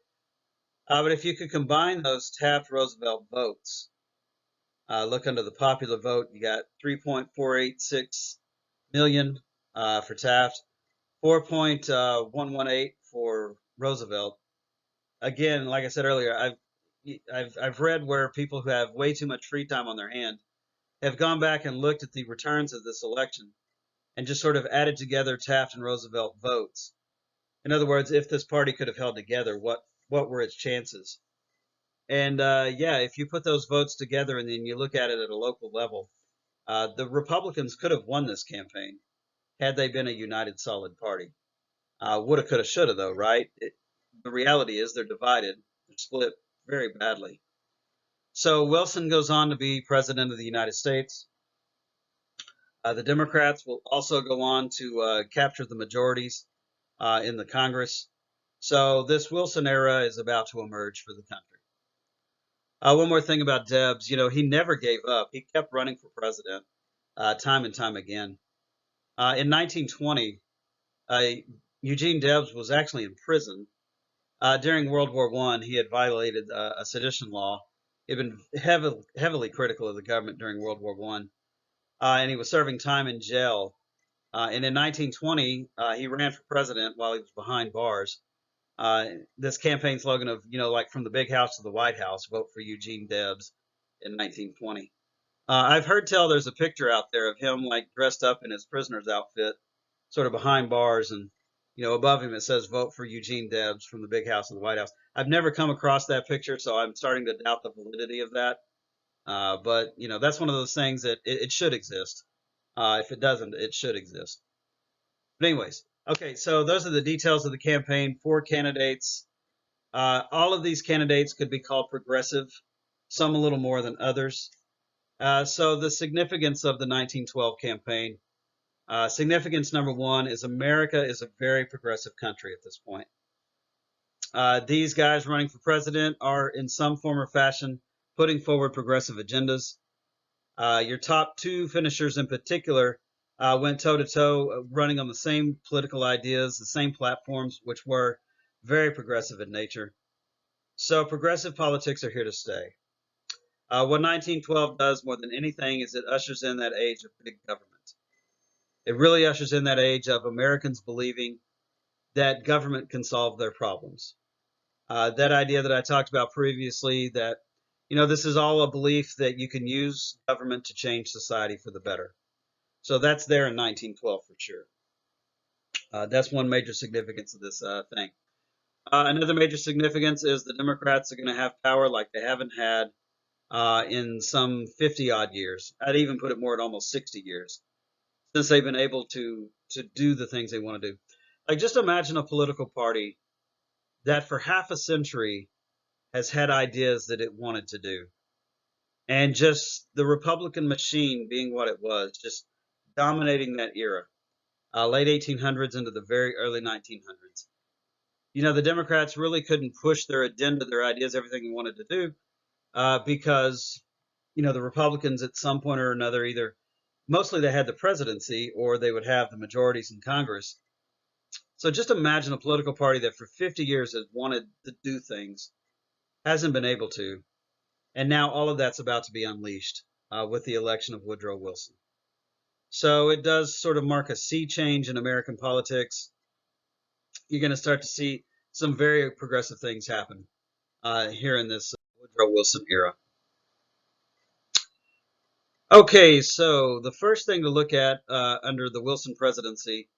Speaker 1: But if you could combine those Taft-Roosevelt votes, look under the popular vote, you got 3.486 million for Taft, 4.118 for Roosevelt. Again, like I said earlier, I've read where people who have way too much free time on their hand have gone back and looked at the returns of this election and just sort of added together Taft and Roosevelt votes. In other words, if this party could have held together, what were its chances? And yeah, if you put those votes together and then you look at it at a local level, the Republicans could have won this campaign had they been a united, solid party. Woulda, coulda, shoulda, though, right? The reality is they're divided. They're split very badly. So Wilson goes on to be president of the United States. The Democrats will also go on to capture the majorities in the Congress. So this Wilson era is about to emerge for the country. One more thing about Debs, he never gave up. He kept running for president time and time again. In 1920, uh, Eugene Debs was actually in prison. During World War I, he had violated a sedition law. He had been heavily critical of the government during World War I, and he was serving time in jail. And in 1920, he ran for president while he was behind bars. This campaign slogan of, like from the big house to the White House, vote for Eugene Debs in 1920. I've heard tell there's a picture out there of him like dressed up in his prisoner's outfit, sort of behind bars, and above him it says "Vote for Eugene Debs" from the big house to the White House. I've never come across that picture, so I'm starting to doubt the validity of that. But that's one of those things that it should exist. If it doesn't, it should exist. But anyways, okay, so those are the details of the campaign. 4 candidates. All of these candidates could be called progressive, some a little more than others. So the significance of the 1912 campaign. Significance number one is America is a very progressive country at this point. These guys running for president are in some form or fashion putting forward progressive agendas. Your top 2 finishers in particular went toe to toe, running on the same political ideas, the same platforms, which were very progressive in nature. So progressive politics are here to stay. What 1912 does more than anything is it ushers in that age of big government. It really ushers in that age of Americans believing that government can solve their problems. That idea that I talked about previously, that this is all a belief that you can use government to change society for the better. So that's there in 1912 for sure. That's one major significance of this thing. Another major significance is the Democrats are going to have power like they haven't had in some 50 odd years. I'd even put it more at almost 60 years since they've been able to do the things they want to do. Like, just imagine a political party that for half a century has had ideas that it wanted to do. And just the Republican machine being what it was, just dominating that era, late 1800s into the very early 1900s. The Democrats really couldn't push their agenda, their ideas, everything they wanted to do, because, the Republicans at some point or another either mostly they had the presidency or they would have the majorities in Congress. So just imagine a political party that for 50 years has wanted to do things, hasn't been able to, and now all of that's about to be unleashed with the election of Woodrow Wilson. So it does sort of mark a sea change in American politics. You're going to start to see some very progressive things happen here in this Woodrow Wilson era. Okay, so the first thing to look at under the Wilson presidency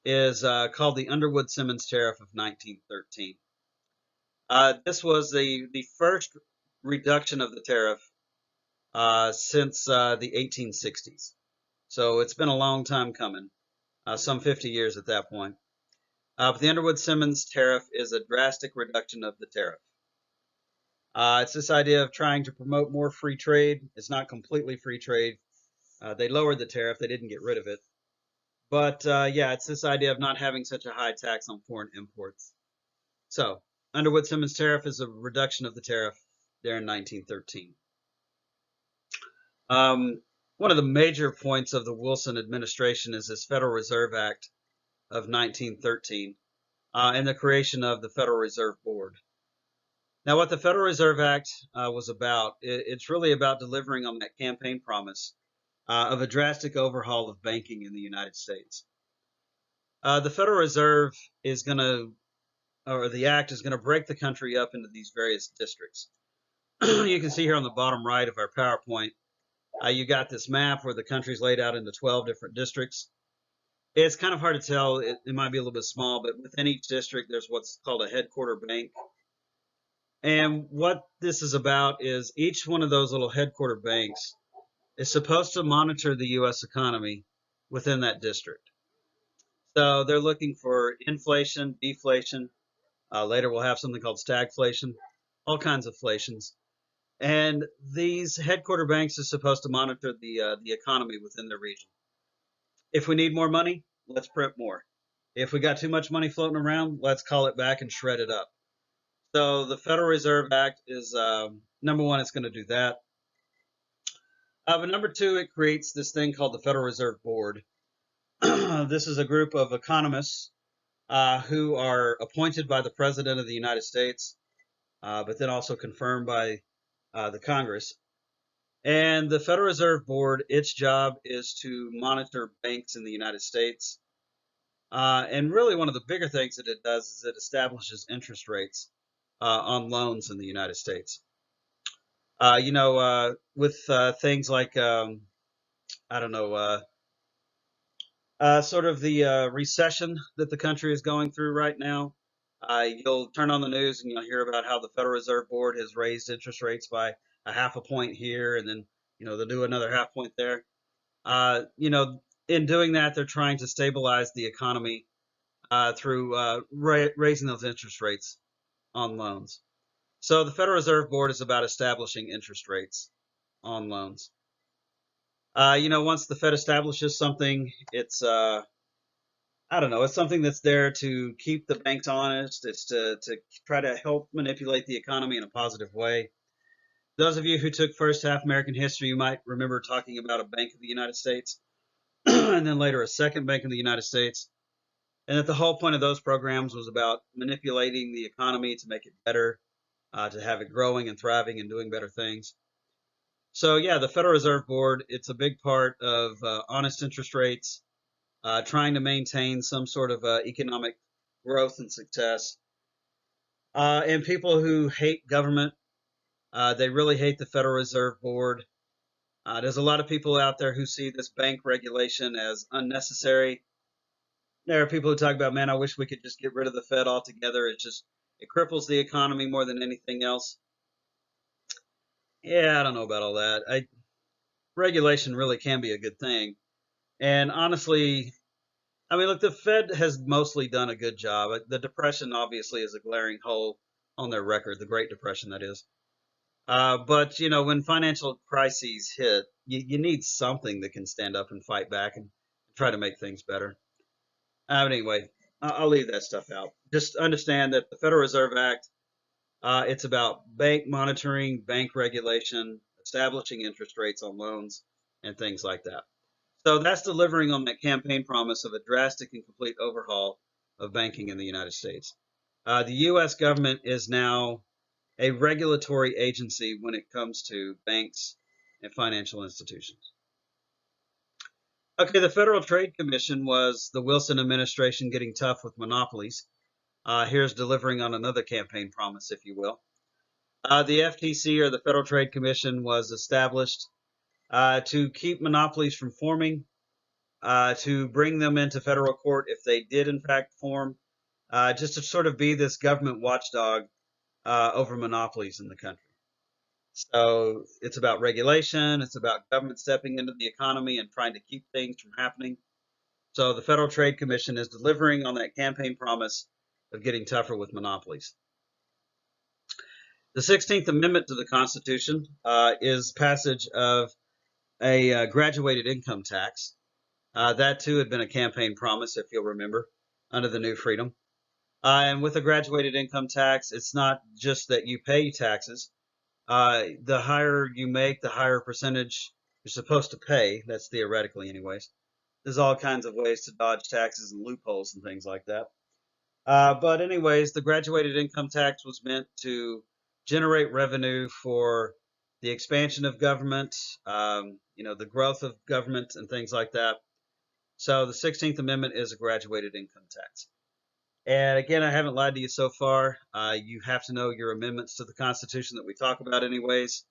Speaker 1: is called the Underwood-Simmons Tariff of 1913. This was the first reduction of the tariff since the 1860s. So it's been a long time coming, some 50 years at that point. But the Underwood-Simmons tariff is a drastic reduction of the tariff. It's this idea of trying to promote more free trade. It's not completely free trade. They lowered the tariff. They didn't get rid of it. But yeah, it's this idea of not having such a high tax on foreign imports. So Underwood-Simmons tariff is a reduction of the tariff there in 1913. One of the major points of the Wilson administration is this Federal Reserve Act of 1913 and the creation of the Federal Reserve Board. Now, what the Federal Reserve Act was about, it's really about delivering on that campaign promise of a drastic overhaul of banking in the United States. The Federal Reserve is going to, or the act is going to break the country up into these various districts. You can see here on the bottom right of our PowerPoint, you got this map where the country's laid out into 12 different districts. It's kind of hard to tell. It might be a little bit small, but within each district, there's what's called a headquarter bank. And what this is about is each one of those little headquarter banks is supposed to monitor the U.S. economy within that district. So they're looking for inflation, deflation. Later we'll have something called stagflation, all kinds of inflations. And these headquarter banks are supposed to monitor the economy within their region. If we need more money, let's print more. If we got too much money floating around, let's call it back and shred it up. So the Federal Reserve Act is number one, it's going to do that. But number two, it creates this thing called the Federal Reserve Board. This is a group of economists who are appointed by the President of the United States, but then also confirmed by the Congress. And the Federal Reserve Board, its job is to monitor banks in the United States. And really, one of the bigger things that it does is it establishes interest rates on loans in the United States. With things like, I don't know, sort of the recession that the country is going through right now. You'll turn on the news and you'll hear about how the Federal Reserve Board has raised interest rates by a half a point here, and then they'll do another half point there. In doing that, they're trying to stabilize the economy through raising those interest rates on loans. So the Federal Reserve Board is about establishing interest rates on loans. Once the Fed establishes something, it's I don't know, it's something that's there to keep the banks honest. It's to try to help manipulate the economy in a positive way. Those of you who took first half American history, you might remember talking about a Bank of the United States, and then later a second Bank of the United States, and that the whole point of those programs was about manipulating the economy to make it better, to have it growing and thriving and doing better things. So yeah, the Federal Reserve Board, it's a big part of honest interest rates, trying to maintain some sort of economic growth and success. And people who hate government, they really hate the Federal Reserve Board. There's a lot of people out there who see this bank regulation as unnecessary. There are people who talk about, man, I wish we could just get rid of the Fed altogether. It cripples the economy more than anything else. Yeah, I don't know about all that. Regulation really can be a good thing. And honestly, I mean, look, the Fed has mostly done a good job. The Depression obviously is a glaring hole on their record, the Great Depression, that is. But when financial crises hit, you need something that can stand up and fight back and try to make things better. But anyway, I'll leave that stuff out. Just understand that the Federal Reserve Act, it's about bank monitoring, bank regulation, establishing interest rates on loans, and things like that. So that's delivering on that campaign promise of a drastic and complete overhaul of banking in the United States. The U.S. government is now a regulatory agency when it comes to banks and financial institutions. Okay, the Federal Trade Commission was the Wilson administration getting tough with monopolies. Here's delivering on another campaign promise, if you will. The FTC, or the Federal Trade Commission, was established to keep monopolies from forming, to bring them into federal court if they did in fact form, just to sort of be this government watchdog over monopolies in the country. So it's about regulation, it's about government stepping into the economy and trying to keep things from happening. So the Federal Trade Commission is delivering on that campaign promise of getting tougher with monopolies. The 16th Amendment to the Constitution is passage of a graduated income tax. That too had been a campaign promise, if you'll remember, under the New Freedom. And with a graduated income tax, it's not just that you pay taxes. The higher you make, the higher percentage you're supposed to pay. That's theoretically, anyways. There's all kinds of ways to dodge taxes and loopholes and things like that. But anyways, the graduated income tax was meant to generate revenue for the expansion of government, the growth of government and things like that. So the 16th Amendment is a graduated income tax. And again, I haven't lied to you so far. You have to know your amendments to the Constitution that we talk about anyways.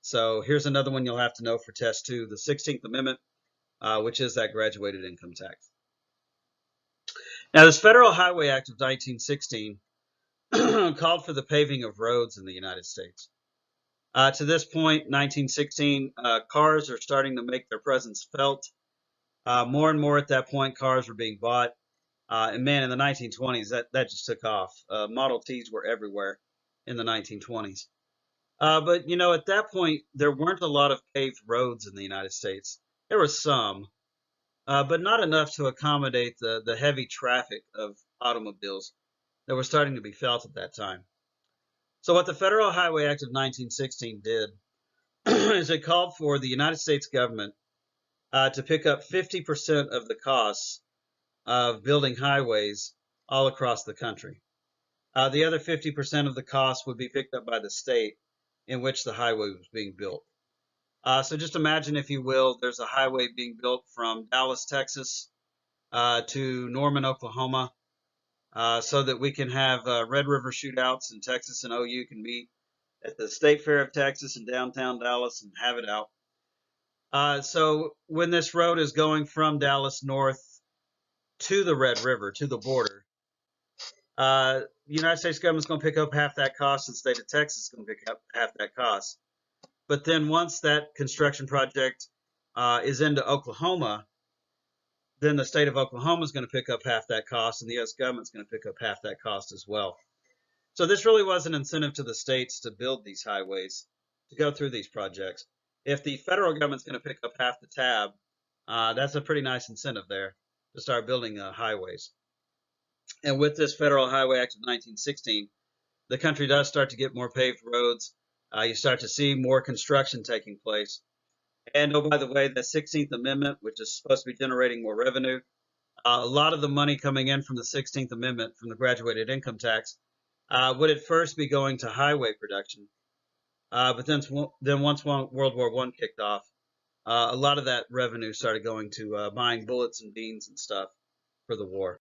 Speaker 1: So here's another one you'll have to know for test 2, the 16th Amendment, which is that graduated income tax. Now, this Federal Highway Act of 1916 called for the paving of roads in the United States. To this point, 1916, cars are starting to make their presence felt. More and more at that point, cars were being bought. And man, in the 1920s, that just took off. Model Ts were everywhere in the 1920s. But at that point, there weren't a lot of paved roads in the United States. There were some, but not enough to accommodate the heavy traffic of automobiles that were starting to be felt at that time. So what the Federal Highway Act of 1916 did is it called for the United States government to pick up 50% of the costs of building highways all across the country. The other 50% of the cost would be picked up by the state in which the highway was being built. So just imagine, if you will, there's a highway being built from Dallas, Texas, to Norman, Oklahoma, so that we can have Red River shootouts in Texas, and OU can meet at the State Fair of Texas in downtown Dallas and have it out. So when this road is going from Dallas north to the Red River, to the border, the United States government's going to pick up half that cost, and the state of Texas is going to pick up half that cost. But then once that construction project is into Oklahoma, then the state of Oklahoma is going to pick up half that cost, and the U.S. government's going to pick up half that cost as well. So this really was an incentive to the states to build these highways, to go through these projects. If the federal government's going to pick up half the tab, that's a pretty nice incentive there to start building highways. And with this Federal Highway Act of 1916, the country does start to get more paved roads. You start to see more construction taking place. And oh, by the way, the 16th Amendment, which is supposed to be generating more revenue, a lot of the money coming in from the 16th Amendment, from the graduated income tax, would at first be going to highway production. But then once World War I kicked off, a lot of that revenue started going to buying bullets and beans and stuff for the war.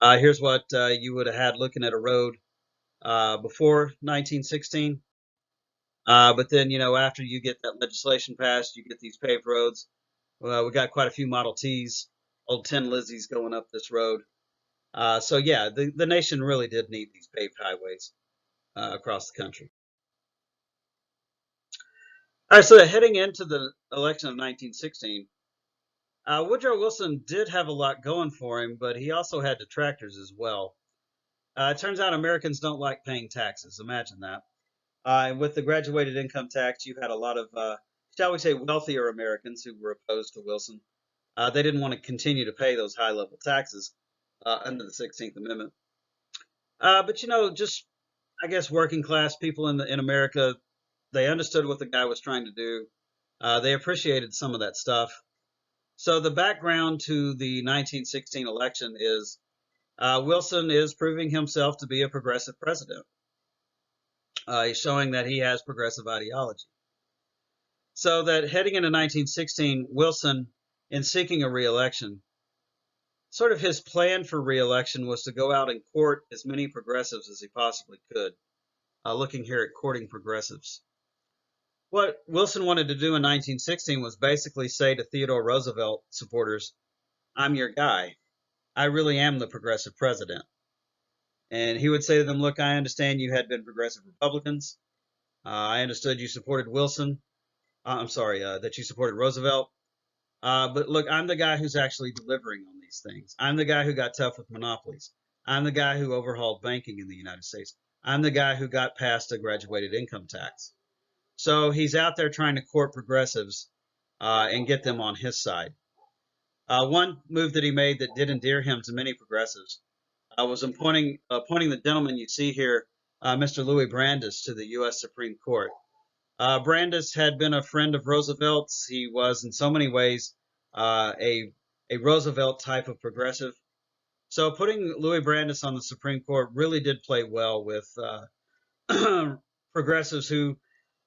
Speaker 1: Here's what you would have had looking at a road before 1916. But then, after you get that legislation passed, you get these paved roads. We got quite a few Model Ts, old Tin Lizzies going up this road. So yeah, the nation really did need these paved highways across the country. All right, so heading into the election of 1916, Woodrow Wilson did have a lot going for him, but he also had detractors as well. It turns out Americans don't like paying taxes. Imagine that. And with the graduated income tax, you had a lot of, shall we say, wealthier Americans who were opposed to Wilson. They didn't want to continue to pay those high-level taxes under the 16th Amendment. But just I guess working class people in America, they understood what the guy was trying to do. They appreciated some of that stuff. So the background to the 1916 election is Wilson is proving himself to be a progressive president. He's showing that he has progressive ideology. So that heading into 1916, Wilson, in seeking a re-election, sort of his plan for re-election was to go out and court as many progressives as he possibly could. Looking here at courting progressives. What Wilson wanted to do in 1916 was basically say to Theodore Roosevelt supporters, I'm your guy. I really am the progressive president. And he would say to them, look, I understand you had been progressive Republicans. I understood you supported Wilson. I'm sorry, that you supported Roosevelt. But look, I'm the guy who's actually delivering on these things. I'm the guy who got tough with monopolies. I'm the guy who overhauled banking in the United States. I'm the guy who got passed a graduated income tax. So he's out there trying to court progressives and get them on his side. One move that he made that did endear him to many progressives was appointing the gentleman you see here, Mr. Louis Brandeis, to the U.S. Supreme Court. Brandeis had been a friend of Roosevelt's. He was, in so many ways, a Roosevelt type of progressive. So putting Louis Brandeis on the Supreme Court really did play well with progressives who,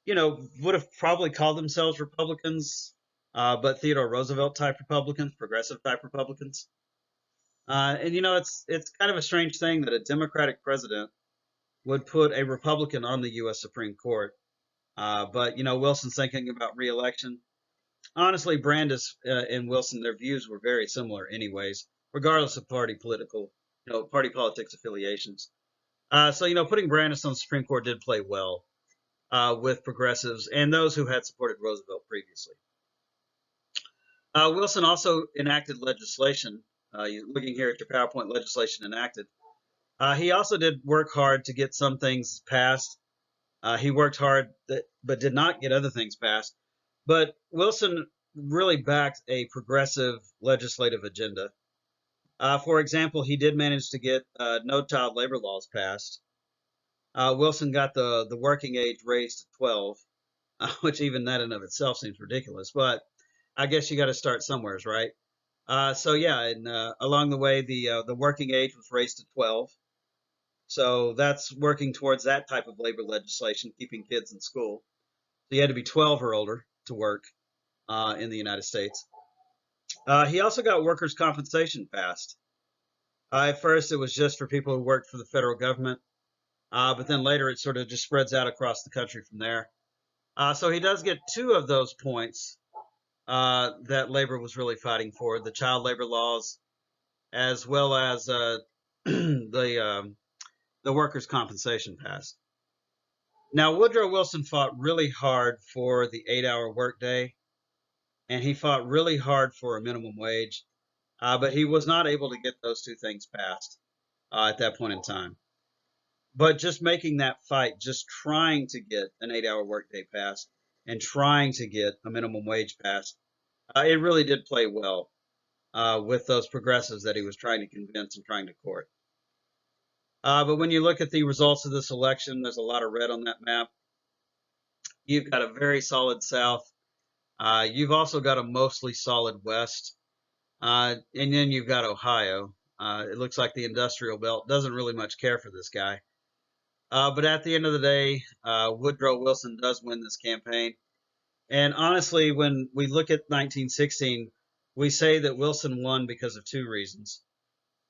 Speaker 1: would have probably called themselves Republicans, but Theodore Roosevelt type Republicans, progressive type Republicans. And it's kind of a strange thing that a Democratic president would put a Republican on the U.S. Supreme Court. But Wilson's thinking about re-election. Honestly, Brandeis and Wilson, their views were very similar, anyways, regardless of party politics affiliations. So, putting Brandis on the Supreme Court did play well with progressives and those who had supported Roosevelt previously. Wilson also enacted legislation. You're looking here at your PowerPoint, legislation enacted. He also did work hard to get some things passed. He worked hard, but did not get other things passed. But Wilson really backed a progressive legislative agenda. For example, he did manage to get no child labor laws passed. Wilson got the working age raised to 12, which even that in of itself seems ridiculous. But I guess you got to start somewheres, right? So yeah, and along the way, the working age was raised to 12. So that's working towards that type of labor legislation, keeping kids in school. So you had to be 12 or older to work in the United States. He also got workers' compensation passed. At first, it was just for people who worked for the federal government, but then later it sort of just spreads out across the country from there. So he does get two of those points that labor was really fighting for: the child labor laws, as well as the workers' compensation passed. Now, Woodrow Wilson fought really hard for the 8-hour workday, and he fought really hard for a minimum wage, but he was not able to get those two things passed at that point in time. But just making that fight, just trying to get an 8-hour workday passed and trying to get a minimum wage passed, it really did play well with those progressives that he was trying to convince and trying to court. But when you look at the results of this election, there's a lot of red on that map. You've got a very solid South. You've also got a mostly solid West. And then you've got Ohio. It looks like the industrial belt doesn't really much care for this guy. But at the end of the day, Woodrow Wilson does win this campaign. And honestly, when we look at 1916, we say that Wilson won because of two reasons.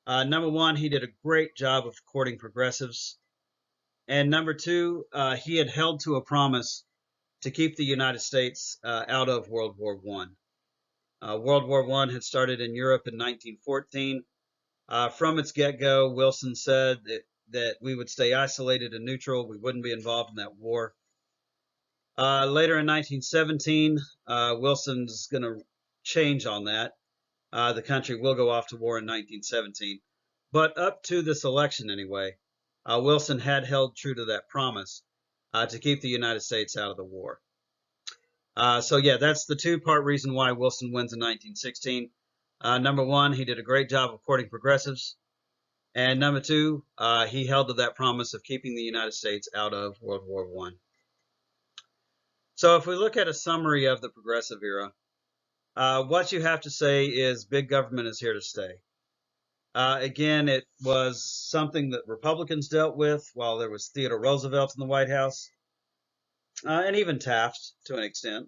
Speaker 1: Number one, he did a great job of courting progressives. And number two, he had held to a promise to keep the United States out of World War One. World War One had started in Europe in 1914. From its get-go, Wilson said that we would stay isolated and neutral. We wouldn't be involved in that war. Later in 1917, Wilson's going to change on that. The country will go off to war in 1917. But up to this election, anyway, Wilson had held true to that promise to keep the United States out of the war. So yeah, that's the two-part reason why Wilson wins in 1916. Number one, he did a great job of courting progressives. And number two, he held to that promise of keeping the United States out of World War One. So if we look at a summary of the progressive era, what you have to say is big government is here to stay. Again, it was something that Republicans dealt with while there was Theodore Roosevelt in the White House, and even Taft to an extent.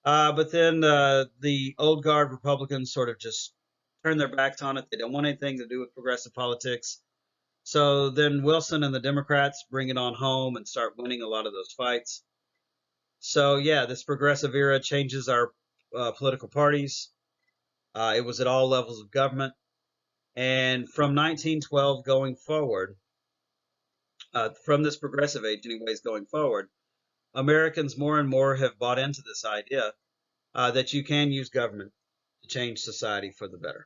Speaker 1: But then the old guard Republicans sort of just turned their backs on it. They don't want anything to do with progressive politics. So then Wilson and the Democrats bring it on home and start winning a lot of those fights. So yeah, this progressive era changes our political parties. It was at all levels of government. And from 1912 going forward, from this progressive age anyways going forward, Americans more and more have bought into this idea that you can use government to change society for the better.